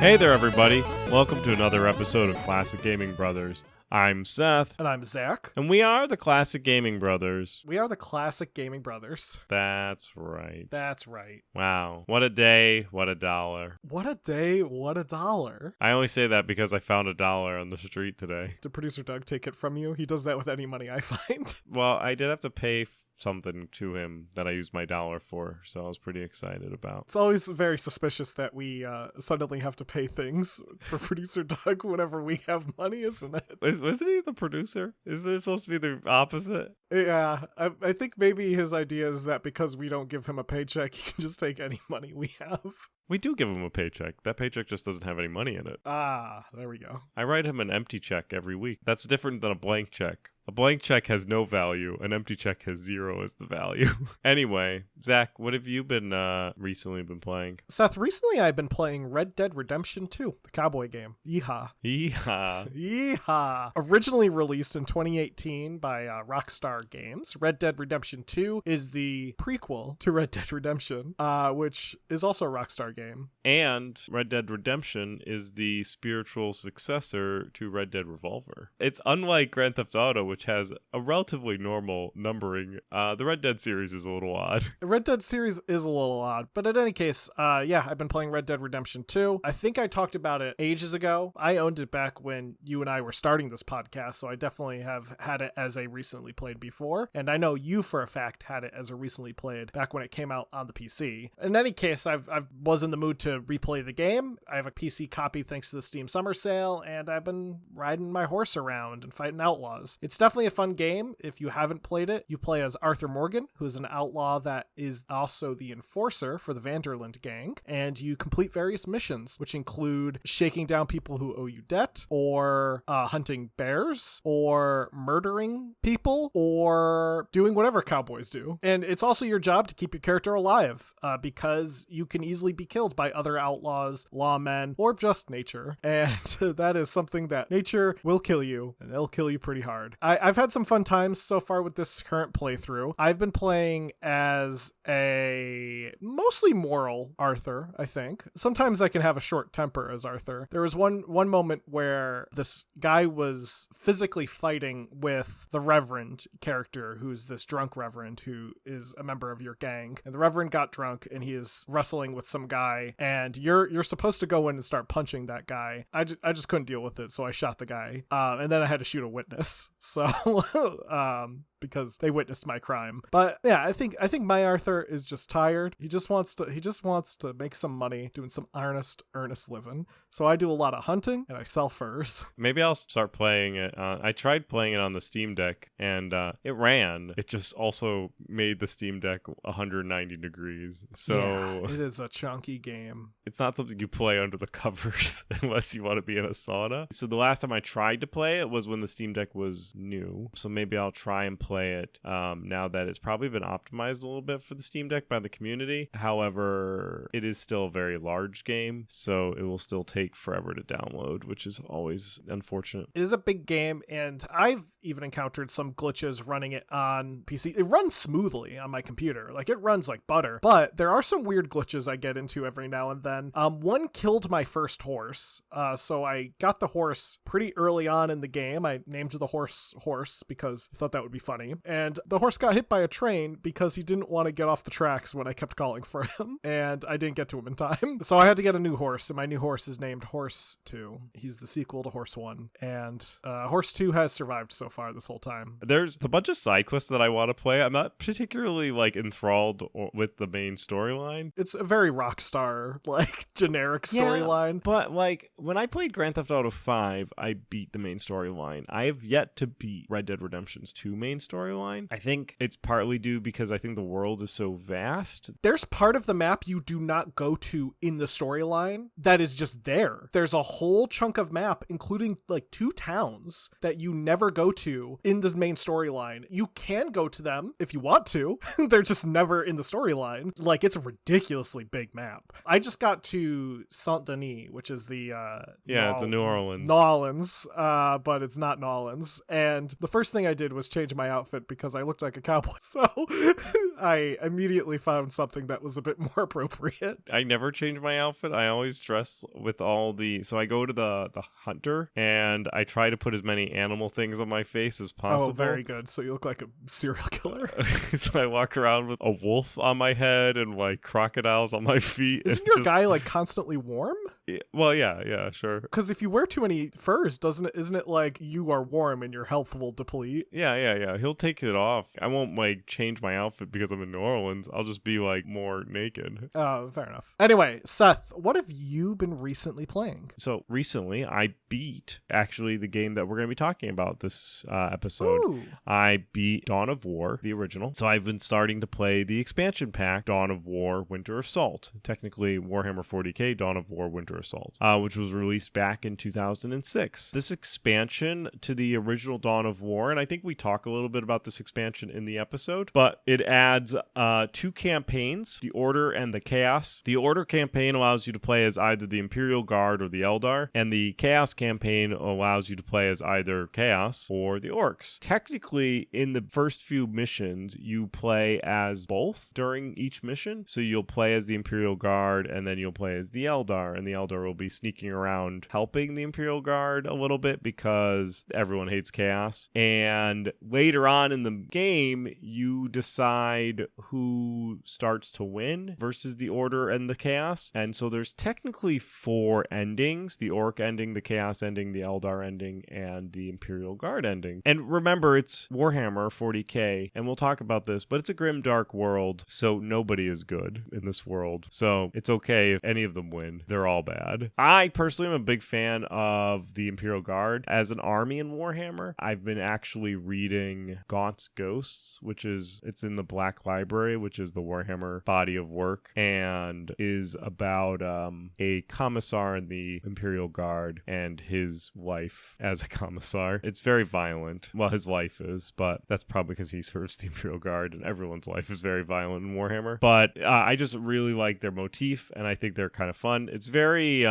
Hey there, everybody. Welcome to another episode of Classic Gaming Brothers. I'm Seth. And I'm Zach. And we are the Classic Gaming Brothers. We are the Classic Gaming Brothers. That's right. That's right. Wow. What a day, what a dollar. What a day, what a dollar. I only say that because I found $1 on the street today. Did producer Doug take it from you? He does that with any money I find. Well, I did have to pay something to him that I used my dollar for, so I was pretty excited about. It's always very suspicious that we suddenly have to pay things for producer Doug whenever we have money, isn't it? Wasn't he the producer? Isn't it supposed to be the opposite? Yeah, I think maybe his idea is that because we don't give him a paycheck, he can just take any money we have. We do give him a paycheck. That paycheck just doesn't have any money in it. Ah, there we go. I write him an empty check every week. That's different than a blank check. A blank check has no value. An empty check has 0 as the value. Anyway, Zach, what have you been recently been playing? Seth, recently I've been playing Red Dead Redemption 2, the cowboy game. Yeehaw. Yeehaw. Yeehaw. Originally released in 2018 by Rockstar Games, Red Dead Redemption 2 is the prequel to Red Dead Redemption, which is also a Rockstar game. And Red Dead Redemption is the spiritual successor to Red Dead Revolver. It's unlike Grand Theft Auto, which has a relatively normal numbering. The Red Dead series is a little odd. The Red Dead series is a little odd, but in any case, I've been playing Red Dead Redemption 2. I think I talked about it ages ago. I owned it back when you and I were starting this podcast, so I definitely have had it as a recently played before, and I know you for a fact had it as a recently played back when it came out on the PC. In any case, I was in the mood to replay the game. I have a PC copy thanks to the Steam Summer Sale, and I've been riding my horse around and fighting outlaws. It's definitely a fun game. If you haven't played it, you play as Arthur Morgan, who is an outlaw that is also the enforcer for the Vanderland gang, and you complete various missions, which include shaking down people who owe you debt, or hunting bears, or murdering people, or doing whatever cowboys do. And it's also your job to keep your character alive, because you can easily be killed by other outlaws, lawmen, or just nature. And that is something that nature will kill you, and it'll kill you pretty hard. I've had some fun times so far with this current playthrough. I've been playing as a mostly moral Arthur, I think. Sometimes I can have a short temper as Arthur. There was one moment where this guy was physically fighting with the Reverend character, who's this drunk Reverend who is a member of your gang. And the Reverend got drunk and he is wrestling with some guy, and you're supposed to go in and start punching that guy. I just couldn't deal with it, so I shot the guy. And then I had to shoot a witness. So because they witnessed my crime. But yeah, I think my Arthur is just tired. He just wants to make some money doing some earnest living. So I do a lot of hunting and I sell furs. Maybe I'll start playing it. I tried playing it on the Steam Deck and it ran. It just also made the Steam Deck 190 degrees. So yeah, it is a chunky game. It's not something you play under the covers unless you want to be in a sauna. So the last time I tried to play it was when the Steam Deck was new. So maybe I'll try and play it now that it's probably been optimized a little bit for the Steam Deck by the community. However, it is still a very large game, so it will still take forever to download, which is always unfortunate. It is a big game, and I've even encountered some glitches running it on PC. It runs smoothly on my computer. Like, it runs like butter, but there are some weird glitches I get into every now and then. One killed my first horse, so I got the horse pretty early on in the game. I named the horse because I thought that would be funny. And the horse got hit by a train because he didn't want to get off the tracks when I kept calling for him, and I didn't get to him in time. So I had to get a new horse, and my new horse is named Horse 2. He's the sequel to Horse 1, and Horse 2 has survived so far this whole time. There's a bunch of side quests that I want to play. I'm not particularly enthralled with the main storyline. It's a very Rockstar generic storyline. But when I played Grand Theft Auto 5, I beat the main storyline. I have yet to beat Red Dead Redemption's 2 main storyline. I think it's partly due because I think the world is so vast. There's part of the map you do not go to in the storyline that is just there. There's a whole chunk of map, including 2 towns, that you never go to in the main storyline. You can go to them if you want to. They're just never in the storyline. It's a ridiculously big map. I just got to Saint Denis, which is the it's in New Orleans. But it's not Nolans. And the first thing I did was change my outfit because I looked like a cowboy. So I immediately found something that was a bit more appropriate. I never change my outfit. I always dress with so I go to the hunter and I try to put as many animal things on my face as possible. Oh, very good. So you look like a serial killer. So I walk around with a wolf on my head and like crocodiles on my feet. Isn't your guy like constantly warm? Well, yeah, sure. Because if you wear too many furs, isn't it like you are warm and your health will deplete? Yeah. He'll take it off. I won't like change my outfit because I'm in New Orleans. I'll just be like more naked. Oh, fair enough. Anyway, Seth, what have you been recently playing? So recently I beat actually the game that we're going to be talking about this episode. Ooh. I beat Dawn of War, the original. So I've been starting to play the expansion pack, Dawn of War, Winter Assault. Technically Warhammer 40k, Dawn of War, Winter Assault, which was released back in 2006. This expansion to the original Dawn of War, and I think we talk a little bit about this expansion in the episode, but it adds 2 campaigns, the Order and the Chaos. The Order campaign allows you to play as either the Imperial Guard or the Eldar, and the Chaos campaign allows you to play as either Chaos or the Orcs. Technically, in the first few missions, you play as both during each mission. So you'll play as the Imperial Guard, and then you'll play as the Eldar, and the Eldar will be sneaking around helping the Imperial Guard a little bit because everyone hates Chaos. And later on in the game, you decide who starts to win versus the Order and the Chaos. And so there's technically 4 endings: the Orc ending, the Chaos ending, the Eldar ending, and the Imperial Guard ending. And remember, it's Warhammer 40k, and we'll talk about this, but it's a grim, dark world, so nobody is good in this world. So it's okay if any of them win. They're all bad. I personally am a big fan of the Imperial Guard as an army in Warhammer. I've been actually reading Gaunt's Ghosts, it's in the Black Library, which is the Warhammer body of work, and is about a commissar in the Imperial Guard and his life as a commissar. It's very violent. Well, his life is, but that's probably because he serves the Imperial Guard, and everyone's life is very violent in Warhammer. But I just really like their motif, and I think they're kind of fun. It's very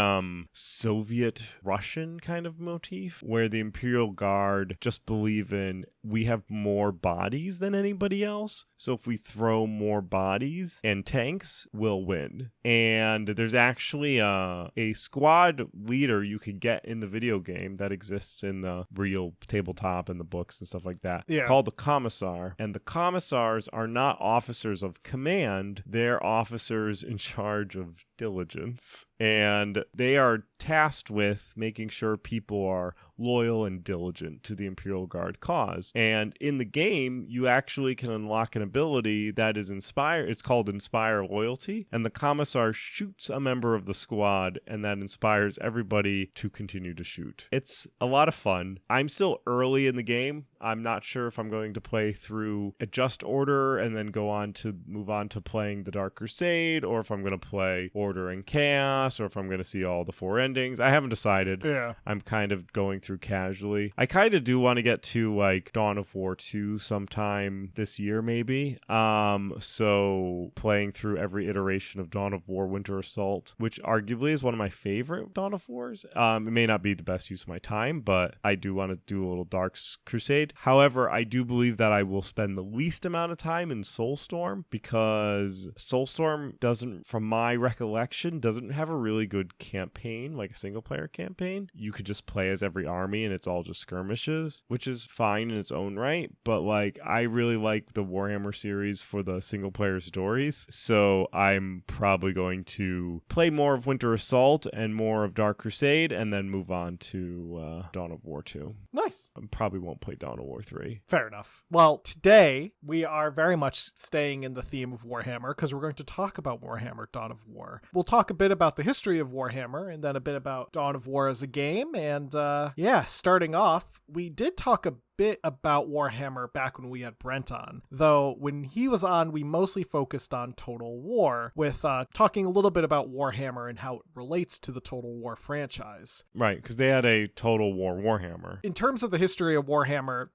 Soviet Russian kind of motif, where the Imperial Guard just believe in, we have more bodies than anybody else, so if we throw more bodies and tanks, we'll win. And there's actually a squad leader you can get in the video game that exists in the real tabletop and the books and stuff like that, called the Commissar. And the Commissars are not officers of command, they're officers in charge of diligence, and they are tasked with making sure people are loyal and diligent to the Imperial Guard cause. And in the game, you actually can unlock an ability that is Inspire. It's called Inspire Loyalty, and the Commissar shoots a member of the squad, and that inspires everybody to continue to shoot. It's a lot of fun. I'm still early in the game. I'm not sure if I'm going to play through a Just Order and then move on to playing the Dark Crusade, or if I'm going to play Order and Chaos, or if I'm going to see all the 4 endings. I haven't decided. Yeah. I'm kind of going through casually. I kind of do want to get to like Dawn of War 2 sometime this year, maybe. So playing through every iteration of Dawn of War, Winter Assault, which arguably is one of my favorite Dawn of Wars. It may not be the best use of my time, but I do want to do a little Dark Crusade. However, I do believe that I will spend the least amount of time in Soulstorm, because Soulstorm doesn't, from my recollection, doesn't have a really good campaign, like a single player campaign. You could just play as every army and it's all just skirmishes, which is fine in its own right, but like I really like the Warhammer series for the single player stories, so I'm probably going to play more of Winter Assault and more of Dark Crusade and then move on to Dawn of War 2. Nice. I probably won't play Dawn of War 3. Fair enough. Well, today we are very much staying in the theme of Warhammer because we're going to talk about Warhammer Dawn of War. We'll talk a bit about the history of Warhammer and then a bit about Dawn of War as a game. And starting off, we did talk a bit about Warhammer back when we had Brent on, though when he was on, we mostly focused on Total War, with talking a little bit about Warhammer and how it relates to the Total War franchise. Right, because they had a Total War Warhammer. In terms of the history of Warhammer,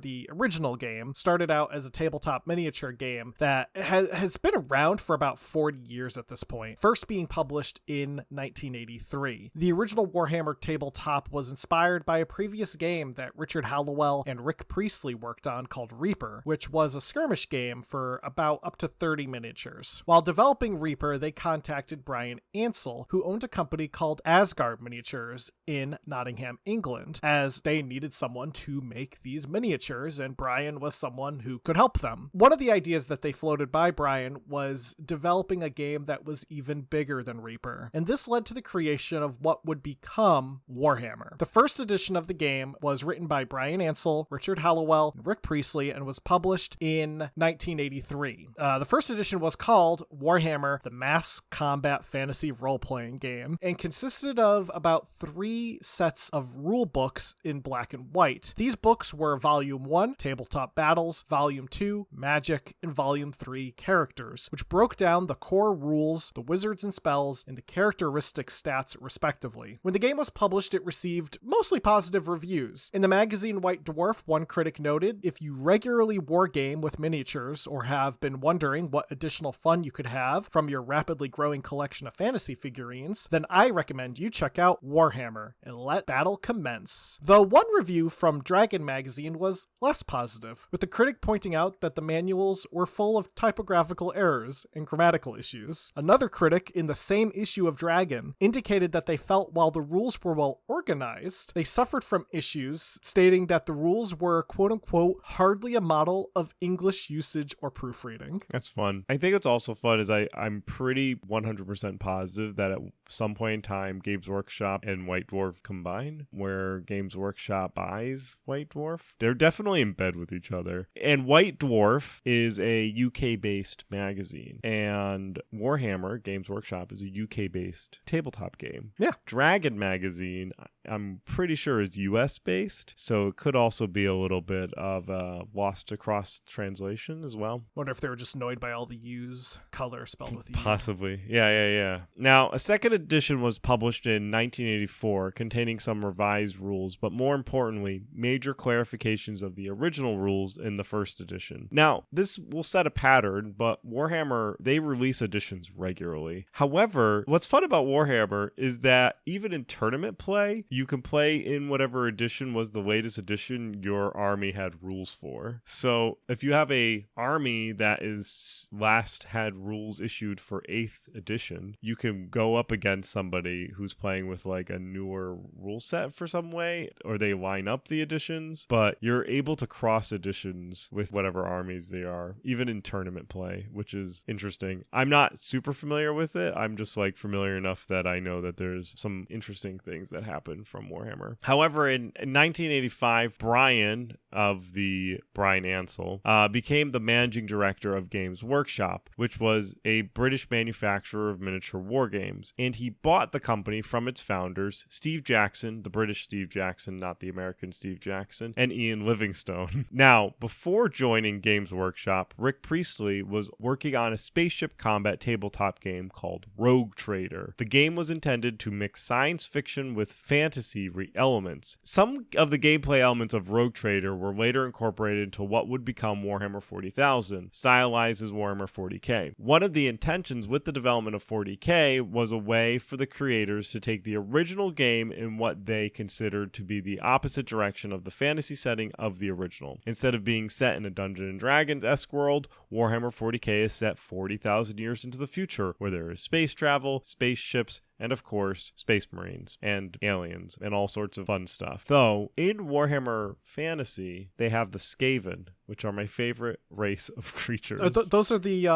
the original game, started out as a tabletop miniature game that has been around for about 40 years at this point, first being published in 1983. The original Warhammer tabletop was inspired by a previous game that Richard Hallowell Hallowell and Rick Priestley worked on called Reaper, which was a skirmish game for about up to 30 miniatures. While developing Reaper, they contacted Brian Ansell, who owned a company called Asgard Miniatures in Nottingham, England, as they needed someone to make these miniatures, and Brian was someone who could help them. One of the ideas that they floated by Brian was developing a game that was even bigger than Reaper, and this led to the creation of what would become Warhammer. The first edition of the game was written by Brian Ansell, Richard Hallowell, and Rick Priestley, and was published in 1983. The first edition was called Warhammer, the Mass Combat Fantasy Role-Playing Game, and consisted of about 3 sets of rule books in black and white. These books were Volume 1, Tabletop Battles, Volume 2, Magic, and Volume 3, Characters, which broke down the core rules, the wizards and spells, and the characteristic stats respectively. When the game was published, it received mostly positive reviews. In the magazine White Dwarf, one critic noted, "If you regularly wargame with miniatures or have been wondering what additional fun you could have from your rapidly growing collection of fantasy figurines, then I recommend you check out Warhammer and let battle commence." The one review from Dragon magazine was less positive, with the critic pointing out that the manuals were full of typographical errors and grammatical issues. Another critic in the same issue of Dragon indicated that they felt while the rules were well organized, they suffered from issues, stating that the rules were quote-unquote hardly a model of English usage or proofreading. That's fun. I think it's also fun is I'm pretty 100% positive that at some point in time Games Workshop and White Dwarf combine, where Games Workshop buys White Dwarf. They're definitely in bed with each other. And White Dwarf is a UK-based magazine, and Warhammer, Games Workshop, is a UK-based tabletop game. Yeah. Dragon magazine, I'm pretty sure, is US-based, so it could also be a little bit of a lost across translation as well. Wonder if they were just annoyed by all the U's color spelled with U. Possibly. Yeah. Now, a second edition was published in 1984, containing some revised rules, but more importantly, major clarifications of the original rules in the first edition. Now, this will set a pattern, but Warhammer, they release editions regularly. However, what's fun about Warhammer is that even in tournament play, you can play in whatever edition was the latest edition your army had rules for. So if you have a army that is last had rules issued for 8th edition, you can go up against somebody who's playing with like a newer rule set for some way, or they line up the editions, but you're able to cross editions with whatever armies they are, even in tournament play, which is interesting. I'm not super familiar with it. I'm just like familiar enough that I know that there's some interesting things that happen from Warhammer. However, in 1985, Brian Ansell became the managing director of Games Workshop, which was a British manufacturer of miniature war games, and he bought the company from its founders, Steve Jackson, the British Steve Jackson, not the American Steve Jackson, and Ian Livingstone. Now, before joining Games Workshop, Rick Priestley was working on a spaceship combat tabletop game called Rogue Trader. The game was intended to mix science fiction with fantasy elements. Some of the gameplay elements of Rogue Trader were later incorporated into what would become Warhammer 40,000, stylized as Warhammer 40k. One of the intentions with the development of 40k was a way for the creators to take the original game in what they considered to be the opposite direction of the fantasy setting of the original. Instead of being set in a Dungeons & Dragons-esque world, Warhammer 40k is set 40,000 years into the future, where there is space travel, spaceships, and of course, Space Marines and aliens and all sorts of fun stuff. Though, in Warhammer Fantasy, they have the Skaven, which are my favorite race of creatures. Those are the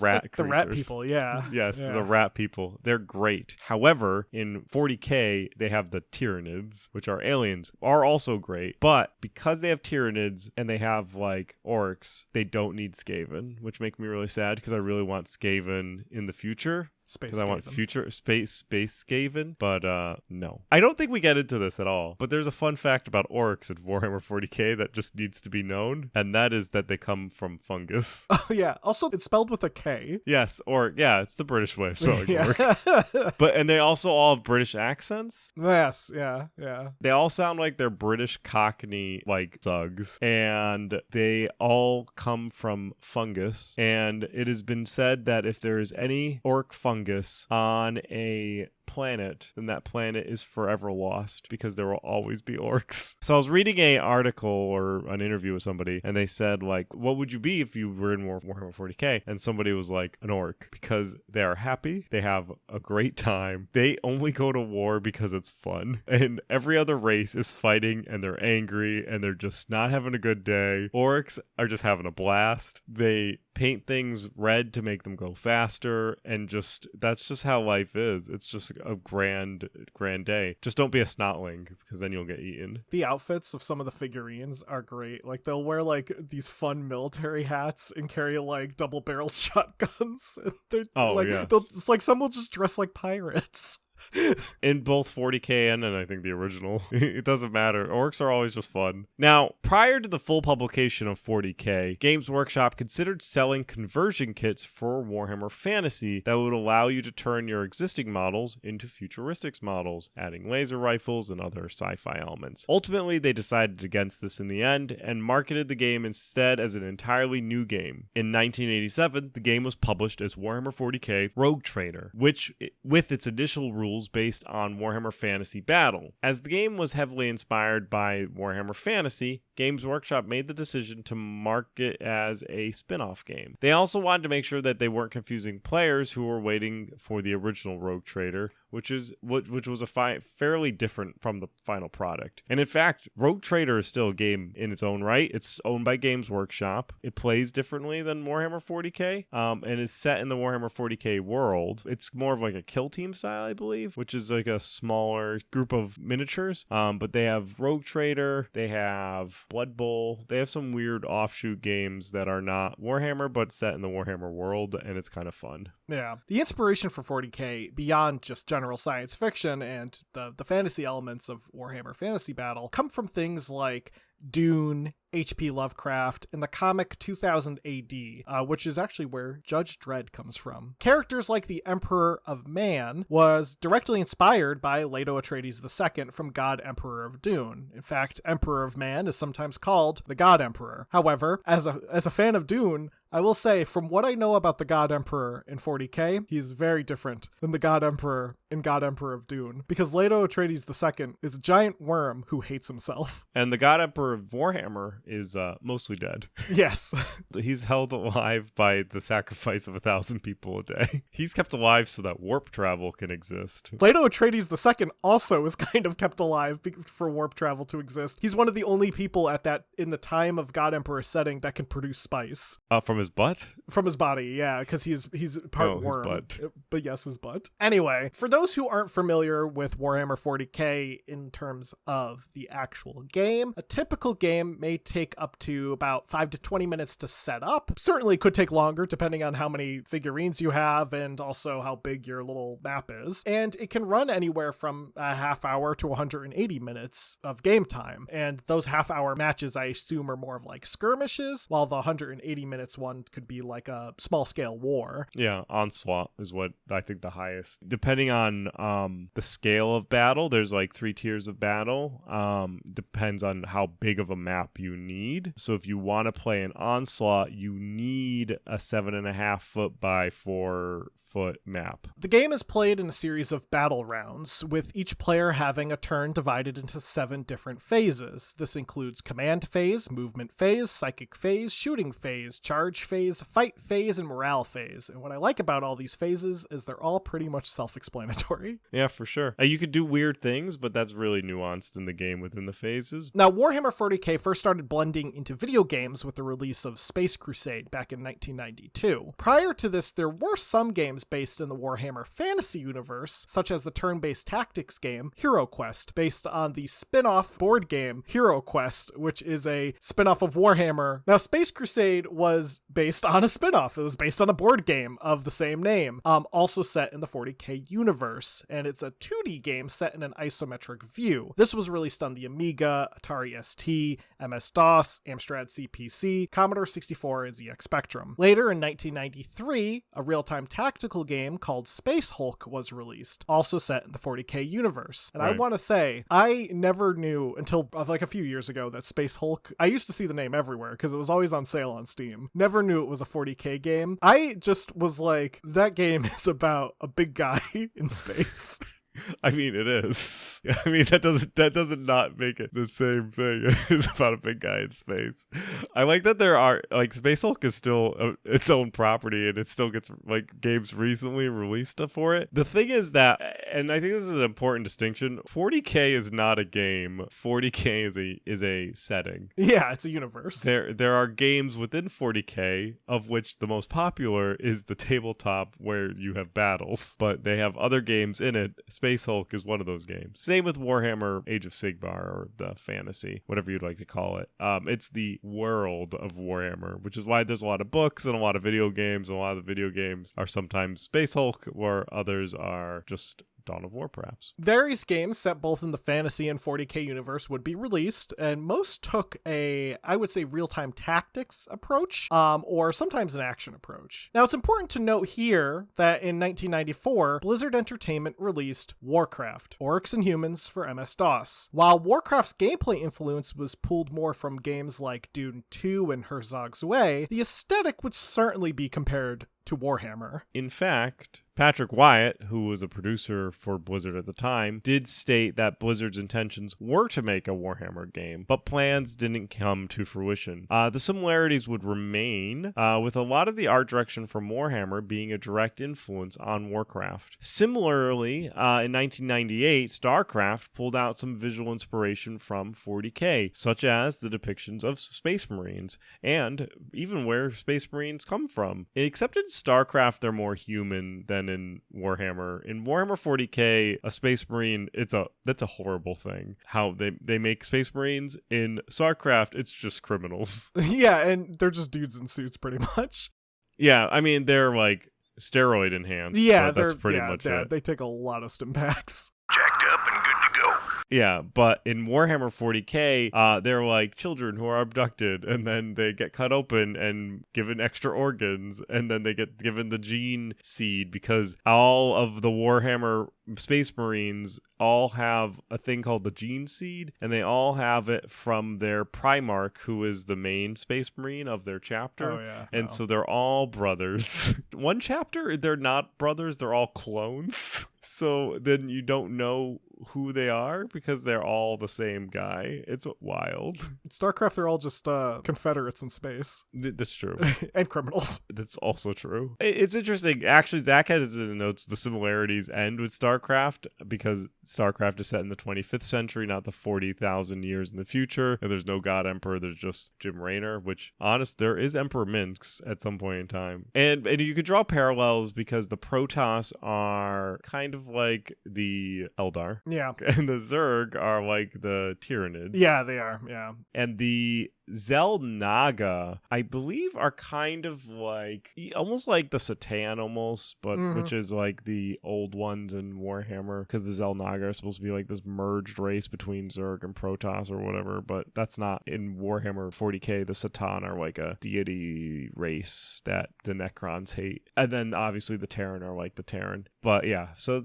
rat the rat people, yeah. Yes, yeah. the rat people. They're great. However, in 40k, they have the Tyranids, which are aliens, are also great. But because they have Tyranids and they have like orcs, they don't need Skaven, which make me really sad because I really want Skaven in the future. Because I want future space Skaven, but no. I don't think we get into this at all, but there's a fun fact about orcs in Warhammer 40k that just needs to be known, and that is that they come from fungus. Oh, yeah. Also, it's spelled with a K. Yes, it's the British way of spelling yeah. orc. And they also all have British accents. Yes, yeah. They all sound like they're British Cockney, like, thugs, and they all come from fungus, and it has been said that if there is any orc fungus on a planet, then that planet is forever lost because there will always be orcs. So I was reading a article or an interview with somebody, and they said, like, what would you be if you were in Warhammer 40k? And somebody was like, an orc, because they are happy, they have a great time, they only go to war because it's fun, and every other race is fighting and they're angry and they're just not having a good day. Orcs are just having a blast. They paint things red to make them go faster, and just that's just how life is. It's just a grand day. Just don't be a snotling, because then you'll get eaten. The outfits of some of the figurines are great. Like, they'll wear like these fun military hats and carry like double-barrel shotguns. They're yes. It's like some will just dress like pirates. In both 40k and I think the original. It doesn't matter. Orcs are always just fun. Now, prior to the full publication of 40k, Games Workshop considered selling conversion kits for Warhammer Fantasy that would allow you to turn your existing models into futuristics models, adding laser rifles and other sci-fi elements. Ultimately, they decided against this in the end and marketed the game instead as an entirely new game. In 1987, the game was published as Warhammer 40k Rogue Trader, which, with its initial rules based on Warhammer Fantasy Battle. As the game was heavily inspired by Warhammer Fantasy, Games Workshop made the decision to market as a spin-off game. They also wanted to make sure that they weren't confusing players who were waiting for the original Rogue Trader, which was fairly different from the final product. And in fact, Rogue Trader is still a game in its own right. It's owned by Games Workshop. It plays differently than Warhammer 40k, and is set in the Warhammer 40k world. It's more of like a kill team style, I believe, which is like a smaller group of miniatures. But they have Rogue Trader, they have Blood Bowl, they have some weird offshoot games that are not Warhammer but set in the Warhammer world, and it's kind of fun. Yeah. The inspiration for 40k, beyond just general science fiction and the fantasy elements of Warhammer Fantasy Battle, come from things like Dune, H.P. Lovecraft, and the comic 2000 AD, which is actually where Judge Dredd comes from. Characters like the Emperor of Man was directly inspired by Leto Atreides II from God Emperor of Dune. In fact, Emperor of Man is sometimes called the God Emperor. However, as a fan of Dune, I will say, from what I know about the God Emperor in 40k, he's very different than the God Emperor in God Emperor of Dune, because Leto Atreides II is a giant worm who hates himself. And the God Emperor of Warhammer is mostly dead. Yes. He's held alive by the sacrifice of 1,000 people a day. He's kept alive so that warp travel can exist. Leto Atreides II also is kind of kept alive for warp travel to exist. He's one of the only people in the time of God Emperor setting that can produce spice. From his butt? From his body, yeah, because he's part worm. His butt. But yes, his butt. Anyway, for those who aren't familiar with Warhammer 40k in terms of the actual game, a typical game may take up to about 5 to 20 minutes to set up. Certainly could take longer depending on how many figurines you have and also how big your little map is. And it can run anywhere from a half hour to 180 minutes of game time. And those half-hour matches, I assume, are more of like skirmishes, while the 180 minutes one could be like a small-scale war. Yeah, onslaught is what I think the highest. Depending on the scale of battle, there's like 3 tiers of battle. Depends on how big of a map you need. So if you want to play an onslaught, you need a 7.5 foot by 4 foot map. The game is played in a series of battle rounds, with each player having a turn divided into 7 different phases. This includes command phase, movement phase, psychic phase, shooting phase, charge phase, fight phase, and morale phase. And what I like about all these phases is they're all pretty much self-explanatory. Yeah, for sure. You could do weird things, but that's really nuanced in the game within the phases. Now, Warhammer 40k first started blending into video games with the release of Space Crusade back in 1992. Prior to this, there were some games based in the Warhammer Fantasy universe, such as the turn-based tactics game Hero Quest, based on the spin-off board game Hero Quest, which is a spin-off of Warhammer. Now, Space Crusade was based on a spin-off. It was based on a board game of the same name, also set in the 40k universe, and it's a 2D game set in an isometric view. This was released on the Amiga, Atari ST, MS-DOS, Amstrad CPC, Commodore 64, and ZX Spectrum. Later in 1993, a real-time tactical tactical game called Space Hulk was released, also set in the 40K universe. And I want to say, I never knew until like a few years ago that Space Hulk, I used to see the name everywhere because it was always on sale on Steam. Never knew it was a 40K game. I just was like, that game is about a big guy in space. I mean, it is. I mean, that doesn't not make it the same thing. It's about a big guy in space. I like that there are, like, Space Hulk is still its own property, and it still gets, like, games recently released for it. The thing is that, and I think this is an important distinction, 40K is not a game. 40K is a setting. Yeah, it's a universe. There are games within 40K, of which the most popular is the tabletop where you have battles, but they have other games in it. Space Hulk is one of those games. Same with Warhammer Age of Sigmar, or the fantasy, whatever you'd like to call it. It's the world of Warhammer, which is why there's a lot of books and a lot of video games, and a lot of the video games are sometimes Space Hulk, where others are just Dawn of War, perhaps. Various games set both in the fantasy and 40K universe would be released, and most took a, I would say, real-time tactics approach, or sometimes an action approach. Now, it's important to note here that in 1994, Blizzard Entertainment released Warcraft, Orcs and Humans for MS-DOS. While Warcraft's gameplay influence was pulled more from games like Dune 2 and Herzog's Way, the aesthetic would certainly be compared to Warhammer. In fact, Patrick Wyatt, who was a producer for Blizzard at the time, did state that Blizzard's intentions were to make a Warhammer game, but plans didn't come to fruition. The similarities would remain, with a lot of the art direction from Warhammer being a direct influence on Warcraft. Similarly, in 1998, StarCraft pulled out some visual inspiration from 40K, such as the depictions of Space Marines, and even where Space Marines come from. Except in StarCraft, they're more human than in Warhammer. In Warhammer 40K, a Space Marine, that's a horrible thing. How they make Space Marines. In StarCraft, it's just criminals. Yeah, and they're just dudes in suits, pretty much. Yeah, I mean, they're like steroid enhanced. Yeah, that's pretty much it. They take a lot of stim packs. Jacked up and good to go. Yeah, but in Warhammer 40K, they're like children who are abducted, and then they get cut open and given extra organs, and then they get given the gene seed, because all of the Warhammer Space Marines all have a thing called the gene seed, and they all have it from their Primarch, who is the main Space Marine of their chapter. Oh, yeah. And so they're all brothers. One chapter, they're not brothers, they're all clones. So then you don't know who they are because they're all the same guy. It's wild. In StarCraft, they're all just Confederates in space. That's true. And criminals. That's also true. It's interesting. Actually, Zach has his notes, the similarities end with StarCraft, because StarCraft is set in the 25th century, not the 40,000 years in the future. And there's no God Emperor. There's just Jim Raynor, which, honest, there is Emperor Minsk at some point in time. And you could draw parallels because the Protoss are kind of like the Eldar. Yeah. And the Zerg are like the Tyranids. Yeah, they are. Yeah. And the Xel'Naga, I believe, are kind of like almost like the Satan almost, but which is like the old ones in Warhammer, because the Xel'Naga are supposed to be like this merged race between Zerg and Protoss or whatever, but that's not in Warhammer 40K. The Satan are like a deity race that the Necrons hate, and then obviously the Terran are like the Terran. But yeah, so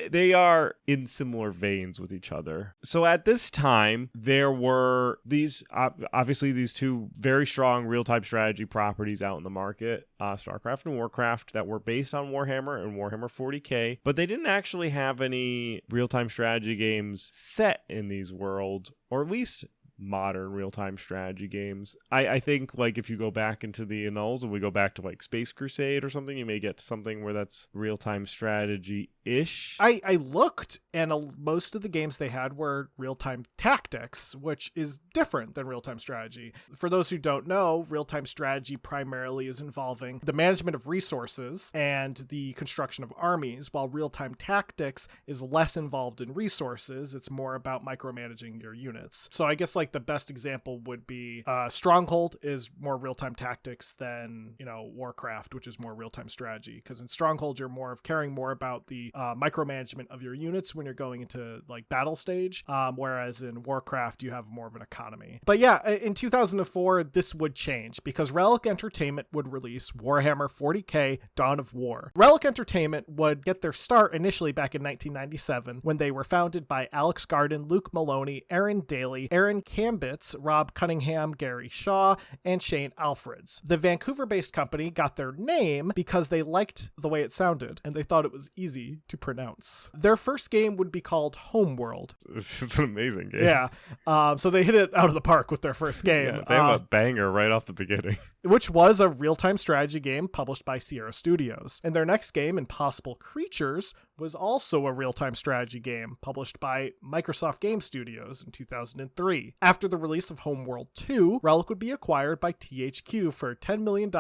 they are in similar veins with each other. So at this time, there were these obviously these two very strong real-time strategy properties out in the market, StarCraft and Warcraft, that were based on Warhammer and Warhammer 40K, but they didn't actually have any real-time strategy games set in these worlds, or at least modern real-time strategy games. I think, like, if you go back into the annals and we go back to like Space Crusade or something, you may get to something where that's real-time strategy-ish. I looked, and most of the games they had were real-time tactics, which is different than real-time strategy. For those who don't know, real-time strategy primarily is involving the management of resources and the construction of armies, while real-time tactics is less involved in resources. It's more about micromanaging your units. So I guess like like the best example would be Stronghold is more real-time tactics than, Warcraft, which is more real-time strategy. Because in Stronghold, you're more of caring more about the micromanagement of your units when you're going into like battle stage, whereas in Warcraft, you have more of an economy. But yeah, in 2004, this would change because Relic Entertainment would release Warhammer 40K Dawn of War. Relic Entertainment would get their start initially back in 1997 when they were founded by Alex Garden, Luke Maloney, Aaron Daly, Aaron Kambitz, Rob Cunningham, Gary Shaw, and Shane Alfreds. The Vancouver-based company got their name because they liked the way it sounded and they thought it was easy to pronounce. Their first game would be called Homeworld. It's an amazing game. Yeah. So they hit it out of the park with their first game. Yeah, they have a banger right off the beginning. Which was a real-time strategy game published by Sierra Studios. And their next game, Impossible Creatures, was also a real-time strategy game published by Microsoft Game Studios in 2003. After the release of Homeworld 2, Relic would be acquired by THQ for $10 million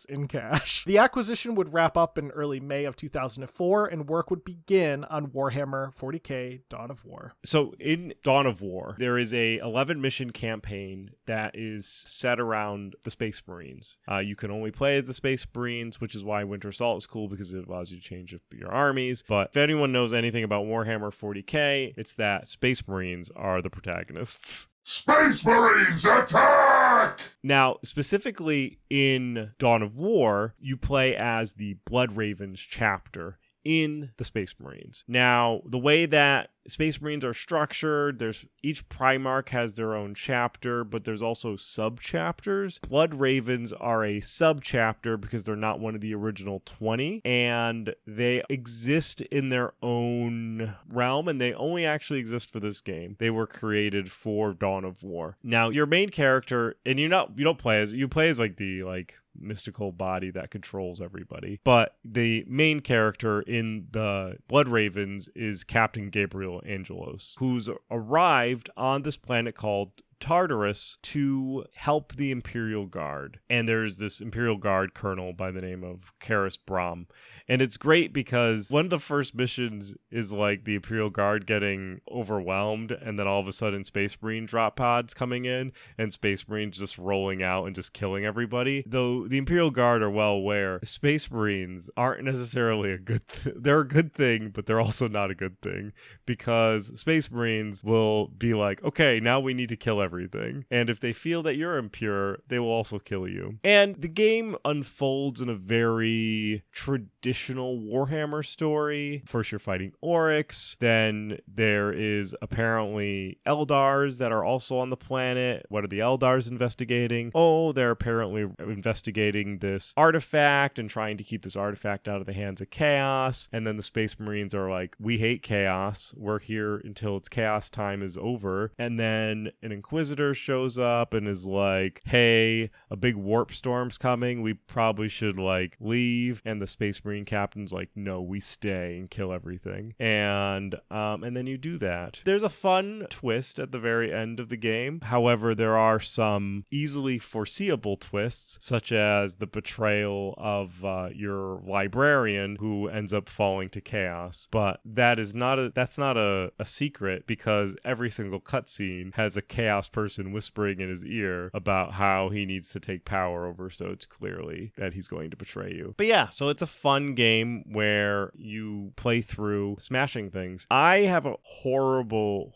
in cash. The acquisition would wrap up in early May of 2004, and work would begin on Warhammer 40K Dawn of War. So in Dawn of War, there is a 11-mission campaign that is set around the Space Marines. You can only play as the Space Marines, which is why Winter Assault is cool because it allows you to change your armies. But if anyone knows anything about Warhammer 40K, it's that Space Marines are the protagonists. Space Marines attack! Now, specifically in Dawn of War, you play as the Blood Ravens chapter in the Space Marines. Now, the way that Space Marines are structured, each Primarch has their own chapter, but there's also sub-chapters. Blood Ravens are a sub-chapter because they're not one of the original 20, and they exist in their own realm, and they only actually exist for this game. They were created for Dawn of War. Now, your main character, and you don't play as, you play as like the mystical body that controls everybody, but the main character in the Blood Ravens is Captain Gabriel Angelos, who's arrived on this planet called Tartarus to help the Imperial Guard. And there's this Imperial Guard colonel by the name of Karis Brahm. And it's great because one of the first missions is like the Imperial Guard getting overwhelmed, and then all of a sudden Space Marine drop pods coming in and Space Marines just rolling out and just killing everybody. Though the Imperial Guard are well aware, Space Marines aren't necessarily a good they're a good thing, but they're also not a good thing, because Space Marines will be like, okay, now we need to kill everything. And if they feel that you're impure, they will also kill you. And the game unfolds in a very traditional Warhammer story. First, you're fighting Oryx. Then there is apparently Eldars that are also on the planet. What are the Eldars investigating? Oh, they're apparently investigating this artifact and trying to keep this artifact out of the hands of Chaos. And then the Space Marines are like, we hate Chaos. We're here until its Chaos time is over. And then an Inquisitor shows up and is like, hey, a big warp storm's coming. We probably should leave. And the Space Marine captain's like, no, we stay and kill everything. And then you do that. There's a fun twist at the very end of the game. However, there are some easily foreseeable twists, such as the betrayal of your librarian, who ends up falling to Chaos. But that's not a secret, because every single cutscene has a Chaos person whispering in his ear about how he needs to take power over, so it's clearly that he's going to betray you. But yeah, so it's a fun game where you play through smashing things. I have a horrible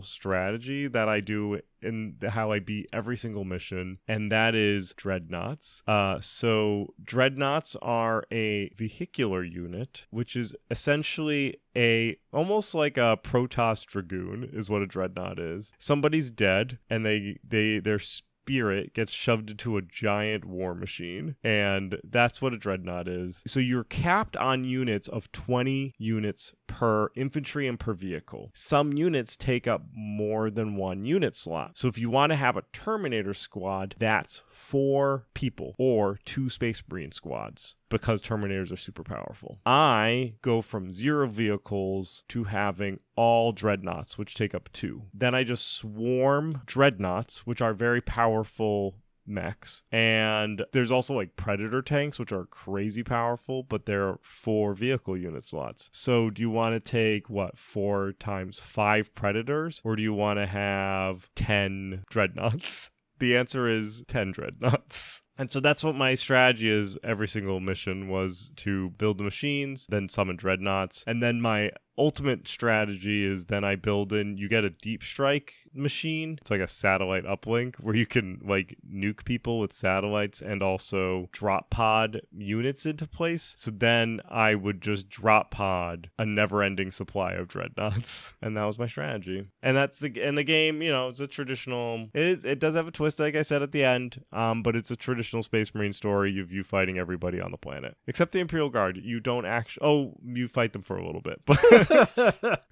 strategy that I do in how I beat every single mission, and that is dreadnoughts. So dreadnoughts are a vehicular unit, which is essentially almost like a Protoss Dragoon is what a dreadnought is. Somebody's dead, and their spirit gets shoved into a giant war machine, and that's what a dreadnought is. So you're capped on units of 20 units per infantry and per vehicle. Some units take up more than one unit slot. So if you want to have a Terminator squad, that's 4 people or 2 Space Marine squads, because Terminators are super powerful. I go from 0 vehicles to having all dreadnoughts, which take up 2. Then I just swarm dreadnoughts, which are very powerful mechs. And there's also like Predator tanks, which are crazy powerful, but they're 4 vehicle unit slots. So do you want to take 4 times 5 Predators, or do you want to have 10 dreadnoughts? The answer is 10 dreadnoughts. And so that's what my strategy is every single mission, was to build the machines, then summon dreadnoughts. And then my ultimate strategy is then I build in, you get a deep strike machine. It's like a satellite uplink where you can like nuke people with satellites and also drop pod units into place. So then I would just drop pod a never-ending supply of dreadnoughts. And that was my strategy. And that's the game, it's a traditional, it does have a twist, like I said at the end, but it's a traditional Space Marine story of you fighting everybody on the planet. Except the Imperial Guard. You don't actually, you fight them for a little bit, but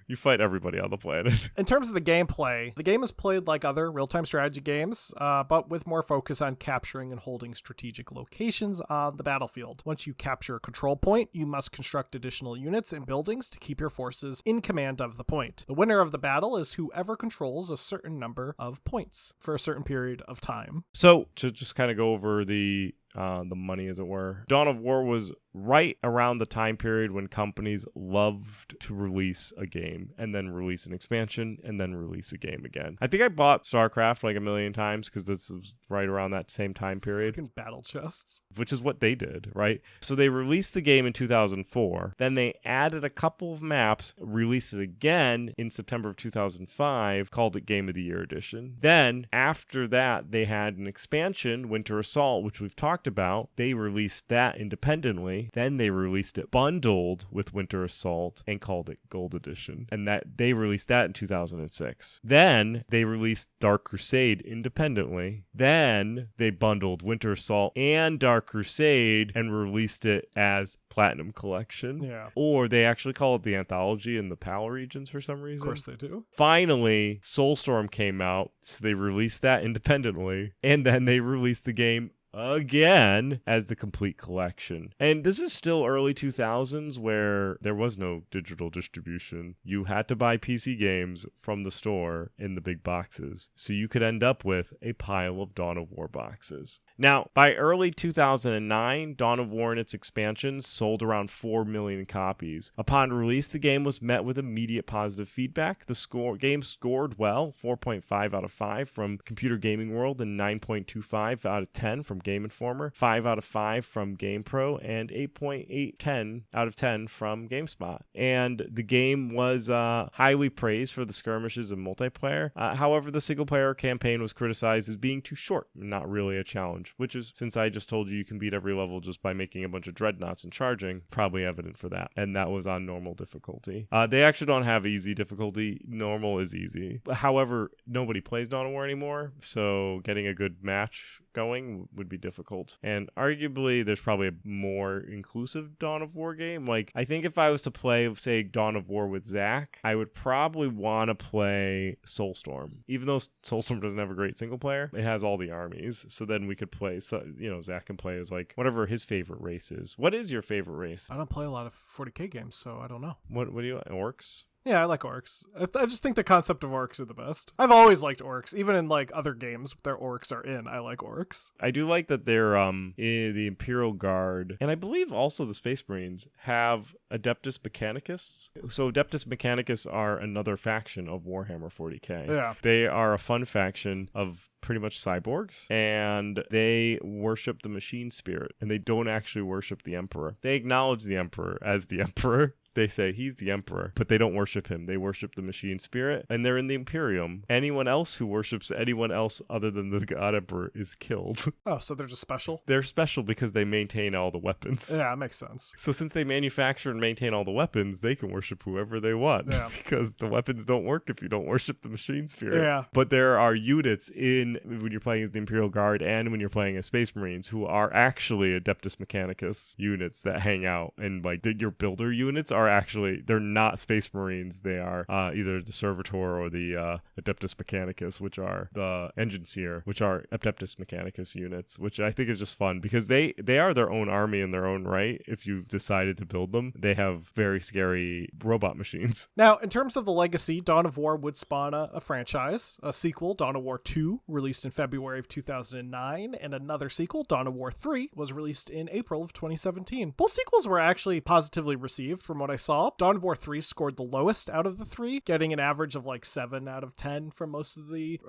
you fight everybody on the planet. In terms of the gameplay, the game is played like other real-time strategy games, but with more focus on capturing and holding strategic locations on the battlefield. Once you capture a control point, you must construct additional units and buildings to keep your forces in command of the point. The winner of the battle is whoever controls a certain number of points for a certain period of time. So to just kind of go over the money, as it were, Dawn of War was right around the time period when companies loved to release a game and then release an expansion and then release a game again. I think I bought StarCraft like a million times because this was right around that same time period. Freaking battle chests. Which is what they did, right? So they released the game in 2004. Then they added a couple of maps, released it again in September of 2005, called it Game of the Year Edition. Then after that, they had an expansion, Winter Assault, which we've talked about. They released that independently. Then they released it bundled with Winter Assault and called it Gold Edition. And that they released that in 2006. Then they released Dark Crusade independently. Then they bundled Winter Assault and Dark Crusade and released it as Platinum Collection. Yeah. Or they actually call it the Anthology in the PAL regions for some reason. Of course they do. Finally, Soulstorm came out, so they released that independently, and then they released the game again as the complete collection. And this is still early 2000s where there was no digital distribution. You had to buy PC games from the store in the big boxes. So you could end up with a pile of Dawn of War boxes. Now, by early 2009, Dawn of War and its expansions sold around 4 million copies. Upon release, the game was met with immediate positive feedback. The game scored well, 4.5 out of 5 from Computer Gaming World and 9.25 out of 10 from Game Informer, 5 out of 5 from GamePro, and 8.810 out of 10 from GameSpot. And the game was highly praised for the skirmishes and multiplayer. However, the single-player campaign was criticized as being too short, not really a challenge, which is, since I just told you can beat every level just by making a bunch of dreadnoughts and charging, probably evident for that. And that was on normal difficulty. They actually don't have easy difficulty. Normal is easy. However, nobody plays Dawn of War anymore, so getting a good match going would be difficult. And arguably, there's probably a more inclusive Dawn of War game. Like, I think if I was to play, say, Dawn of War with Zach, I would probably want to play Soulstorm. Even though Soulstorm doesn't have a great single player, it has all the armies. So then we could play, Zach can play as like whatever his favorite race is. What is your favorite race? I don't play a lot of 40k games, so I don't know. What do you like? Orcs? Yeah, I like orcs. I just think the concept of orcs are the best. I've always liked orcs. Even in like other games their orcs are in, I like orcs. I do like that they're the Imperial Guard, and I believe also the Space Marines have Adeptus Mechanicus. So Adeptus Mechanicus are another faction of Warhammer 40k. Yeah. They are a fun faction of pretty much cyborgs, and they worship the machine spirit, and they don't actually worship the Emperor. They acknowledge the Emperor as the Emperor. They say he's the Emperor, but they don't worship him. They worship the machine spirit, and they're in the Imperium. Anyone else who worships anyone else other than the God Emperor is killed. Oh, so they're just special? They're special because they maintain all the weapons. Yeah, that makes sense. So since they manufacture and maintain all the weapons, they can worship whoever they want. Yeah. Because the weapons don't work if you don't worship the machine spirit. Yeah. But there are units when you're playing as the Imperial Guard and when you're playing as Space Marines who are actually Adeptus Mechanicus units that hang out. And like your builder units are actually, they're not Space Marines. They are either the Servitor or the Adeptus Mechanicus, which are the Engine Seer, which are Adeptus Mechanicus units, which I think is just fun because they are their own army in their own right. If you've decided to build them, they have very scary robot machines. Now, in terms of the legacy, Dawn of War would spawn a franchise, a sequel, Dawn of War 2, released in February of 2009, and another sequel, Dawn of War 3, was released in April of 2017. Both sequels were actually positively received from what I saw. Dawn of War 3 scored the lowest out of the three, getting an average of like 7 out of 10 from most of the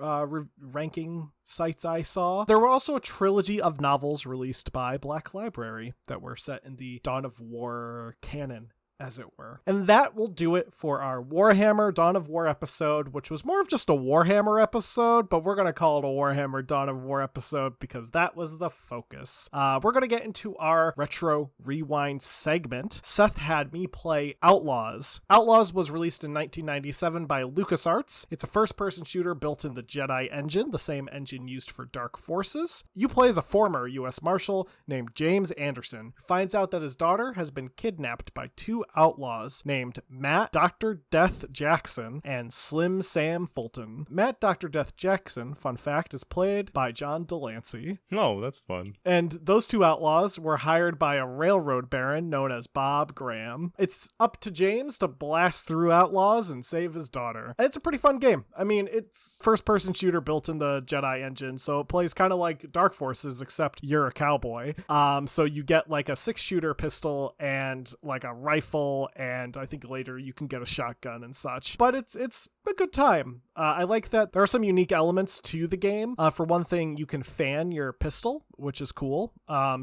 ranking sites I saw. There were also a trilogy of novels released by Black Library that were set in the Dawn of War canon, as it were. And that will do it for our Warhammer Dawn of War episode, which was more of just a Warhammer episode, but we're going to call it a Warhammer Dawn of War episode because that was the focus. We're going to get into our Retro Rewind segment. Seth had me play Outlaws. Outlaws was released in 1997 by LucasArts. It's a first-person shooter built in the Jedi engine, the same engine used for Dark Forces. You play as a former U.S. Marshal named James Anderson, who finds out that his daughter has been kidnapped by two outlaws named Matt Dr. Death Jackson and Slim Sam Fulton. Matt Dr. Death Jackson, fun fact, is played by John Delancey. Oh, that's fun. And those two outlaws were hired by a railroad baron known as Bob Graham. It's up to James to blast through outlaws and save his daughter. And it's a pretty fun game. I mean, it's first-person shooter built in the Jedi engine, so it plays kind of like Dark Forces, except you're a cowboy. So you get like a 6-shooter pistol and like a rifle, and I think later you can get a shotgun and such. But it's a good time. I like that there are some unique elements to the game. For one thing, you can fan your pistol, which is cool.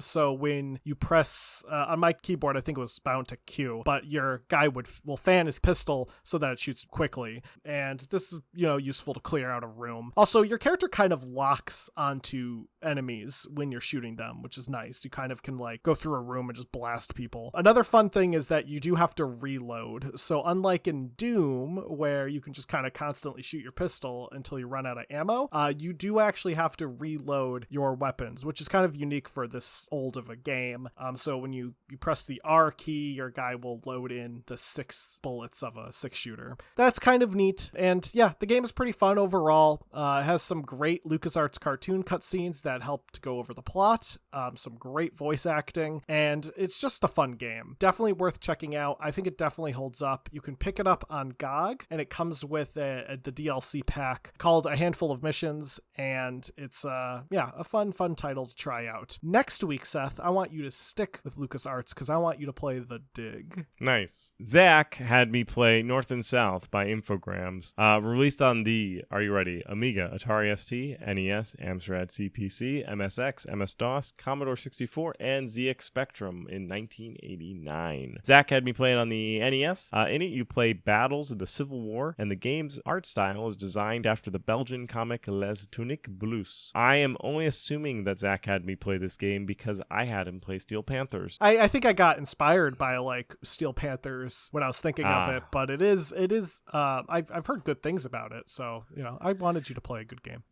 So when you press on my keyboard, I think it was bound to Q, but your guy will fan his pistol so that it shoots quickly. And this is, useful to clear out a room. Also, your character kind of locks onto enemies when you're shooting them, which is nice. You kind of can like go through a room and just blast people. Another fun thing is that you do have to reload. So unlike in Doom, where you can just kind of constantly shoot your pistol until you run out of ammo, you do actually have to reload your weapons, which is kind of unique for this old of a game. So when you press the R key, your guy will load in the 6 bullets of a 6-shooter. That's kind of neat. And yeah, the game is pretty fun overall. It has some great LucasArts cartoon cutscenes that help to go over the plot, some great voice acting, and it's just a fun game. Definitely worth checking out. I think it definitely holds up. You can pick it up on GOG, and it comes with the DLC pack called A Handful of Missions, and it's a fun title to try out. Next week, Seth, I want you to stick with LucasArts because I want you to play The Dig. Nice. Zach had me play North and South by Infogrames, released on the, are you ready, Amiga, Atari ST, NES, Amstrad CPC, MSX, MS-DOS, Commodore 64, and ZX Spectrum in 1989. Zach had me playing on the NES. In it, you play battles in the Civil War, and the game's art style is designed after the Belgian comic Les Tuniques Bleues. I am only assuming that Zach had me play this game because I had him play Steel Panthers. I think I got inspired by like Steel Panthers when I was thinking of it, but it is I've heard good things about it, so I wanted you to play a good game.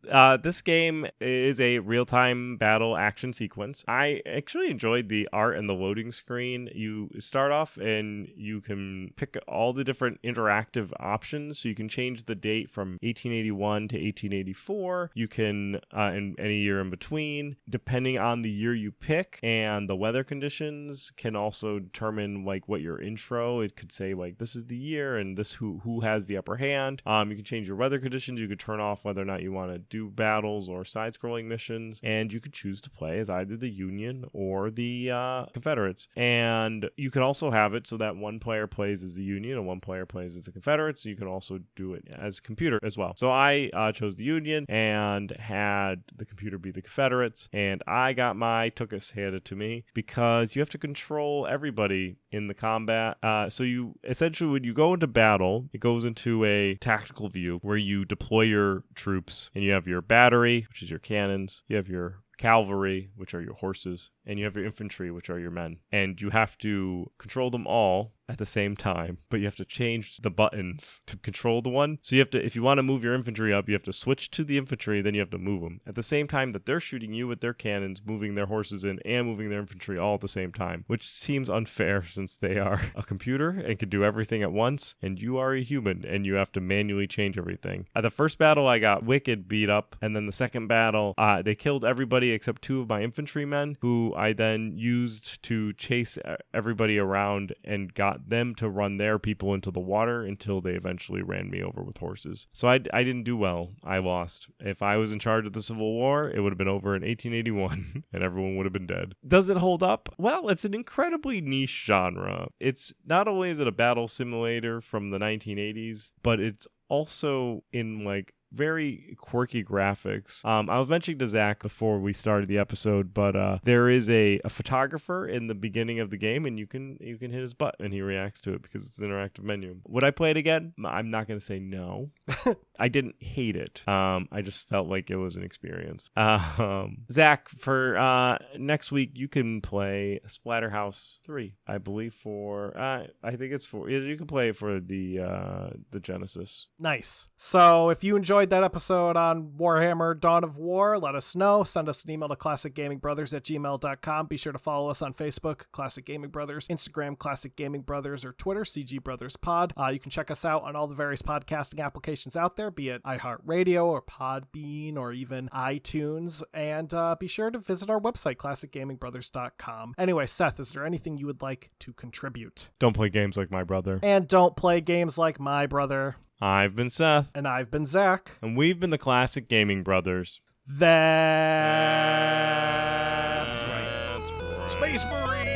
This game is a real-time battle action sequence. I actually enjoyed the art and the loading screen. You start off and you can pick all the different interactive options, so you can change the date from 1881 to 1884. You can in any year in between, depending on the year you pick, and the weather conditions can also determine like what your intro. It could say like this is the year and this who has the upper hand. You can change your weather conditions. You could turn off whether or not you want to do battles or side-scrolling missions, and you could choose to play as either the Union or the Confederates. And you can also have it so that one player plays as the Union and one player plays as the Confederates. You can also do it as a computer as well. So I chose the Union and had the computer be the Confederates, and I got my tuchus handed to me because you have to control everybody in the combat. So you essentially, when you go into battle, it goes into a tactical view where you deploy your troops, and you have your battery, which is your cannons, you have your cavalry, which are your horses, and you have your infantry, which are your men. And you have to control them all at the same time, but you have to change the buttons to control the one. So you have to, if you want to move your infantry up, you have to switch to the infantry, then you have to move them at the same time that they're shooting you with their cannons, moving their horses in and moving their infantry all at the same time, which seems unfair since they are a computer and can do everything at once, and you are a human and you have to manually change everything. At the first battle, I got wicked beat up, and then the second battle, they killed everybody except 2 of my infantrymen, who I then used to chase everybody around and got them to run their people into the water until they eventually ran me over with horses. So I didn't do well. I lost. If I was in charge of the Civil War, it would have been over in 1881 and everyone would have been dead. Does it hold up? Well, it's an incredibly niche genre. It's not only is it a battle simulator from the 1980s, but it's also in like very quirky graphics. I was mentioning to Zach before we started the episode, but there is a photographer in the beginning of the game, and you can hit his butt and he reacts to it because it's an interactive menu. Would I play it again? I'm not going to say no. I didn't hate it. I just felt like it was an experience. Zach, for next week, you can play Splatterhouse 3, I believe, for I think it's for, you can play it for the Genesis. Nice. So if you enjoyed that episode on Warhammer Dawn of War, let us know. Send us an email to classicgamingbrothers@gmail.com. Be sure to follow us on Facebook, Classic Gaming Brothers, Instagram, Classic Gaming Brothers, or Twitter, CG Brothers Pod. You can check us out on all the various podcasting applications out there, be it iHeartRadio or Podbean or even iTunes. And be sure to visit our website, classicgamingbrothers.com. Anyway, Seth, is there anything you would like to contribute? Don't play games like my brother. And don't play games like my brother. I've been Seth. And I've been Zach. And we've been the Classic Gaming Brothers. That's right. Space Marine!